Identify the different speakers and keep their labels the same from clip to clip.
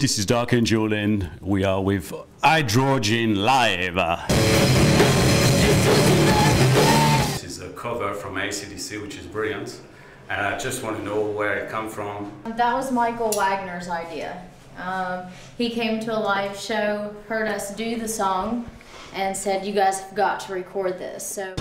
Speaker 1: this is Dark and Julian. We are with Hydrogyn Live. This is a cover from AC/DC, which is brilliant. And I just want to know where it comes from.
Speaker 2: That was Michael Wagner's idea. He came to a live show, heard us do the song, and said, "You guys have got to record this." So.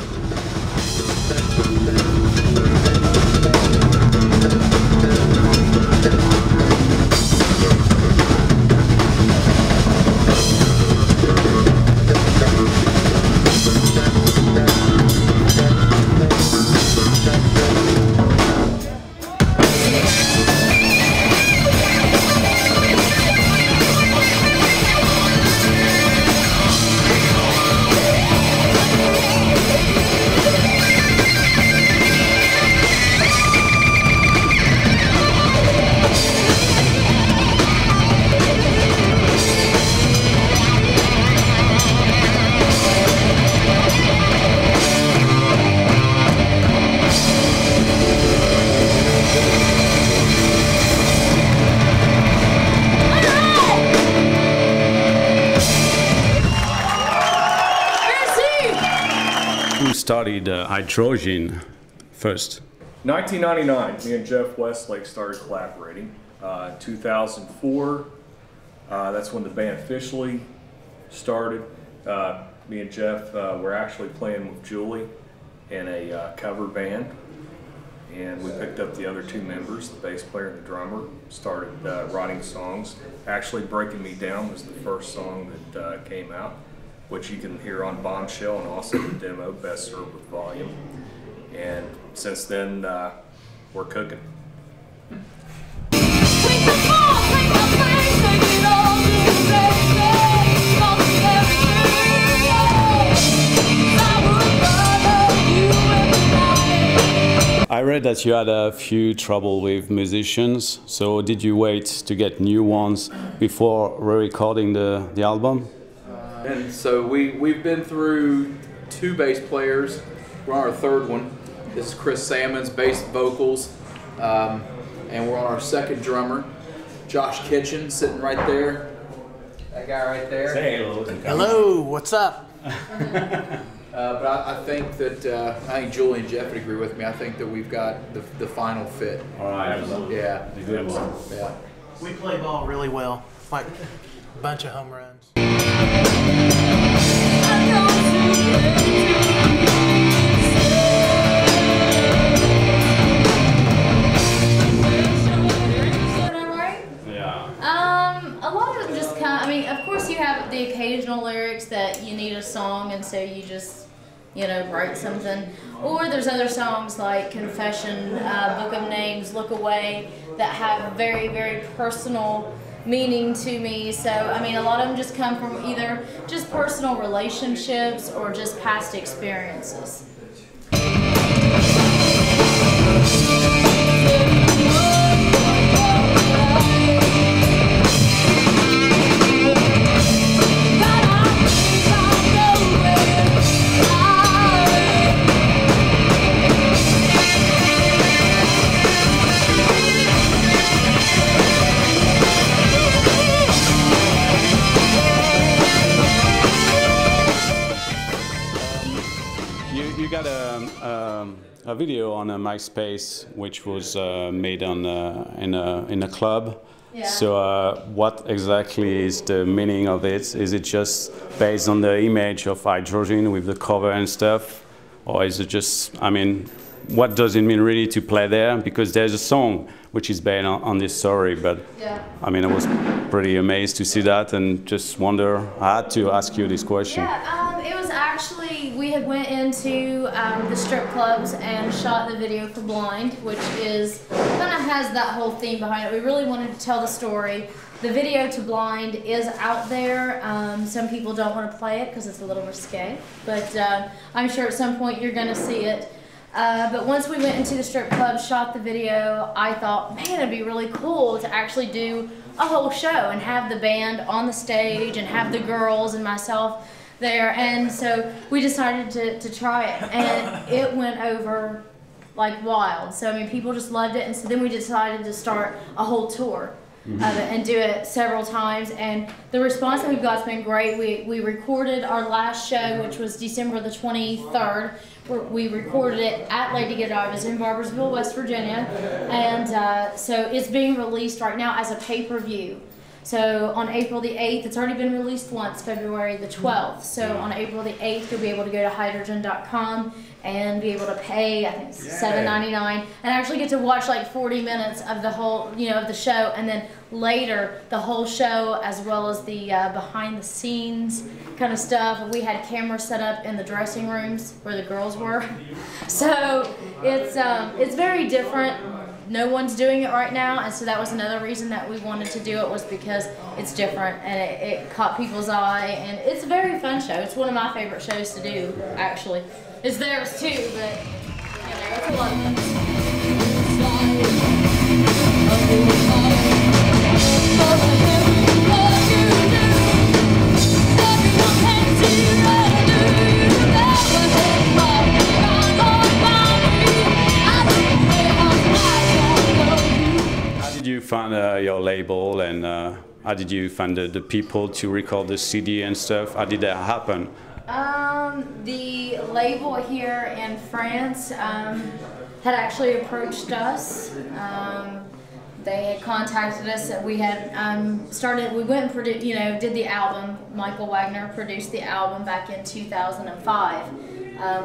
Speaker 1: Who started Hydrogyn first?
Speaker 3: 1999, me and Jeff Westlake started collaborating. 2004, that's when the band officially started. Me and Jeff were actually playing with Julie in a cover band, and we picked up the other two members, the bass player and the drummer, started writing songs. Actually, Breaking Me Down was the first song that came out, which you can hear on Bombshell and also the demo, Best Served with Volume. And since then, we're cooking.
Speaker 1: I read that you had a few trouble with musicians, so did you wait to get new ones before re-recording the album?
Speaker 4: And so we've been through two bass players. We're on our third one. This is Chris Salmon's bass vocals. And we're on our second drummer, Josh Kitchen, sitting right there. That guy right there.
Speaker 1: Say hello.
Speaker 5: Hello, what's up?
Speaker 4: But I think that, I think Julie and Jeff would agree with me. I think that we've got the final fit.
Speaker 1: All right.
Speaker 4: Yeah.
Speaker 1: The good one.
Speaker 4: Yeah.
Speaker 5: We play ball really well, like a bunch of home runs.
Speaker 2: A lot of them just kind of, I mean, of course you have the occasional lyrics that you need a song and so you just, you know, write something. Or there's other songs like Confession, Book of Names, Look Away, that have very, very personal meaning to me. So, I mean, a lot of them just come from either just personal relationships or just past experiences.
Speaker 1: You got a video on MySpace, which was made on in a club.
Speaker 2: Yeah.
Speaker 1: So what exactly is the meaning of it? Is it just based on the image of Hydrogyn with the cover and stuff? Or is it just, I mean, what does it mean really to play there? Because there's a song which is based on this story, but
Speaker 2: yeah.
Speaker 1: I mean, I was pretty amazed to see that and just wonder, I had to ask you this question.
Speaker 2: Yeah, it was actually, we had went into the strip clubs and shot the video for Blind, which is, kind of has that whole theme behind it. We really wanted to tell the story. The video to Blind is out there. Some people don't want to play it because it's a little risque, but I'm sure at some point you're going to see it. But once we went into the strip club, shot the video, I thought, man, it'd be really cool to actually do a whole show and have the band on the stage and have the girls and myself there. And so we decided to try it, and it went over like wild. So I mean, people just loved it, and so then we decided to start a whole tour. and do it several times. And the response that we've got has been great. We recorded our last show, which was December the 23rd. We recorded it at Lady Godiva's in Barboursville, West Virginia, and so it's being released right now as a pay-per-view. So on April the 8th, it's already been released once, February the 12th. So on April the 8th, you'll be able to go to hydrogyn.com and be able to pay, I think, $7.99, and actually get to watch like 40 minutes of the whole, of the show, and then later the whole show as well as the behind the scenes kind of stuff. We had cameras set up in the dressing rooms where the girls were. So it's very different. No one's doing it right now, and so that was another reason that we wanted to do it, was because it's different and it caught people's eye, and it's a very fun show. It's one of my favorite shows to do, actually. It's theirs too, but it's a lot of fun.
Speaker 1: Find your label, and how did you find the people to record the CD and stuff? How did that happen?
Speaker 2: The label here in France had actually approached us. They had contacted us, and we had we went and did the album. Michael Wagner produced the album back in 2005.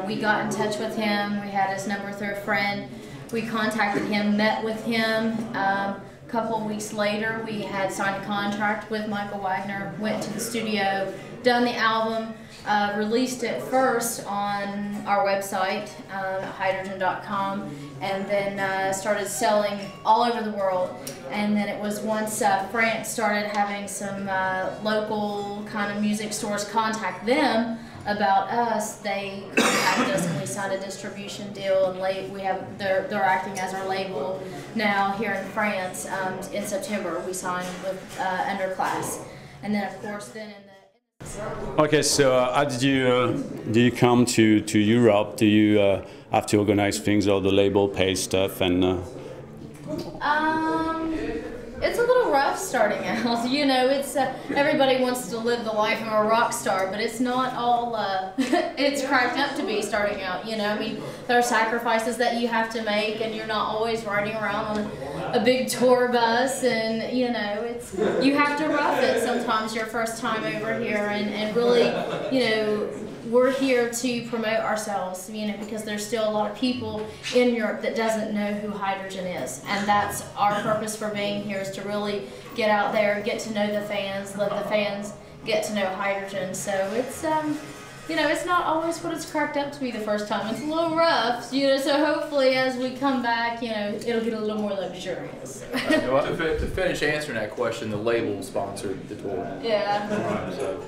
Speaker 2: We got in touch with him. We had his number through a friend. We contacted him, met with him. A couple of weeks later, we had signed a contract with Michael Wagner, went to the studio, done the album, released it first on our website, hydrogyn.com, and then started selling all over the world. And then it was once France started having some local kind of music stores contact them about us, they contacted us and we signed a distribution deal, and they're acting as our label now here in France. In September we signed with Underclass, and then of course then in the
Speaker 1: Okay, so how did you come to Europe? Do you have to organize things, or the label pay stuff, and
Speaker 2: it's a little rough starting out. It's everybody wants to live the life of a rock star, but it's not all it's cracked up to be starting out. I mean, there are sacrifices that you have to make, and you're not always riding around on a big tour bus, and you have to rough it sometimes your first time over here, and really, we're here to promote ourselves, because there's still a lot of people in Europe that doesn't know who Hydrogyn is, and that's our purpose for being here, is to really get out there, get to know the fans, let the fans get to know Hydrogyn. So it's it's not always what it's cracked up to be the first time. It's a little rough, so hopefully as we come back, it'll get a little more luxurious.
Speaker 4: To finish answering that question, the label sponsored the tour.
Speaker 2: Yeah.
Speaker 4: So.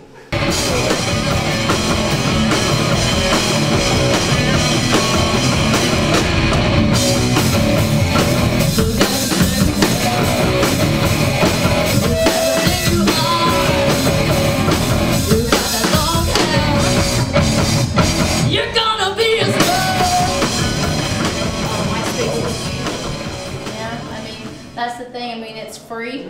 Speaker 2: That's the thing. I mean, it's free.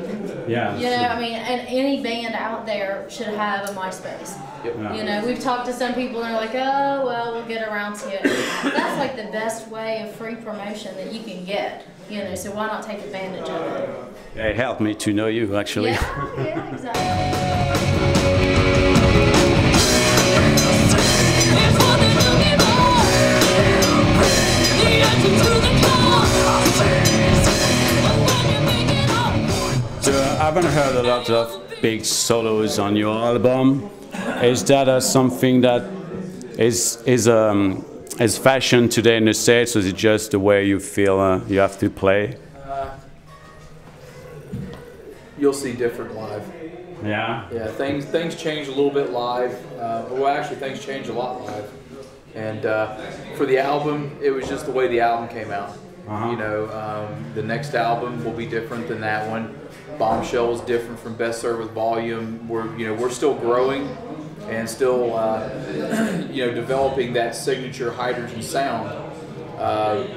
Speaker 1: Yeah.
Speaker 2: And any band out there should have a MySpace.
Speaker 4: Yep.
Speaker 2: We've talked to some people and they're like, oh, well, we'll get around to it. That's like the best way of free promotion that you can get. So why not take advantage of it?
Speaker 1: It helped me to know you, actually.
Speaker 2: Yeah, exactly.
Speaker 1: So I haven't heard a lot of big solos on your album. Is that something that is fashion today in the States, or is it just the way you feel you have to play?
Speaker 4: You'll see different live.
Speaker 1: Yeah.
Speaker 4: Yeah, things change a little bit live. Well, actually, things change a lot live. And for the album, it was just the way the album came out. The next album will be different than that one. Bombshell is different from Best Served with Volume. We're still growing and still developing that signature Hydrogyn sound.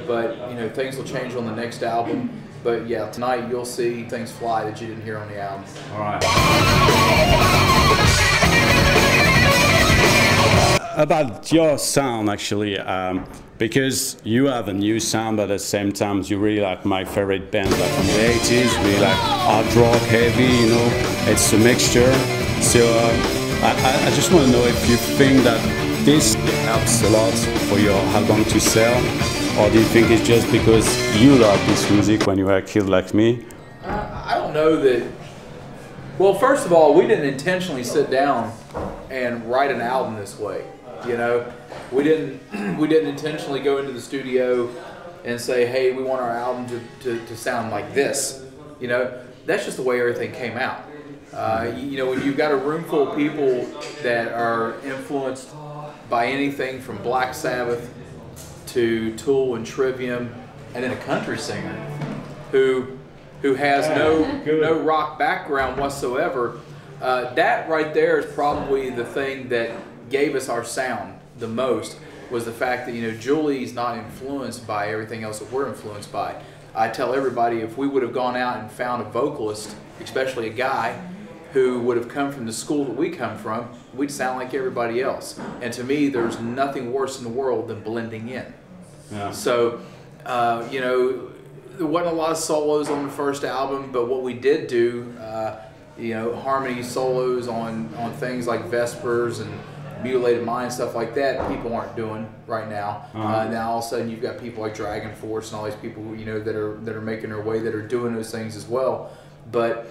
Speaker 4: But things will change on the next album. But yeah, tonight you'll see things fly that you didn't hear on the album.
Speaker 1: All right. About your sound, actually, because you have a new sound, but at the same time, you really like my favorite band, like from the 80s, really like hard rock, heavy, you know, it's a mixture. So I just want to know if you think that this helps a lot for your album to sell, or do you think it's just because you love this music when you were a kid like me?
Speaker 4: I don't know that. Well, first of all, we didn't intentionally sit down and write an album this way. You know, we didn't intentionally go into the studio and say, hey, we want our album to sound like this. You know, that's just the way everything came out. You know, when you've got a room full of people that are influenced by anything from Black Sabbath to Tool and Trivium, and then a country singer who has no rock background whatsoever, that right there is probably the thing that gave us our sound the most, was the fact that, you know, Julie's not influenced by everything else that we're influenced by. I tell everybody, if we would have gone out and found a vocalist, especially a guy who would have come from the school that we come from, we'd sound like everybody else. And to me, there's nothing worse in the world than blending in. Yeah. So, you know, there wasn't a lot of solos on the first album, but what we did do, you know, harmony solos on things like Vespers and Mutilated Mind, stuff like that, people aren't doing right now. Now all of a sudden you've got people like Dragon Force and all these people, you know, that are making their way, that are doing those things as well. But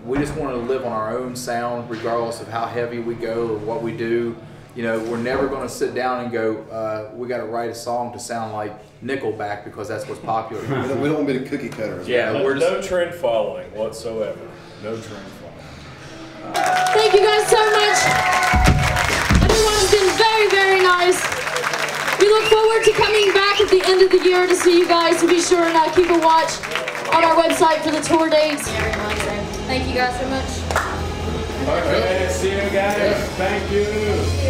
Speaker 4: we just want to live on our own sound, regardless of how heavy we go or what we do. You know, we're never going to sit down and go, we got to write a song to sound like Nickelback because that's what's popular.
Speaker 6: We don't want to be the cookie cutters.
Speaker 3: Yeah, we're no trend following whatsoever. No trend following.
Speaker 2: Thank you guys so much. Everyone's been very, very nice. We look forward to coming back at the end of the year to see you guys. So be sure and keep a watch on our website for the tour dates. Thank you guys so much.
Speaker 1: Okay, see you guys. Thank you.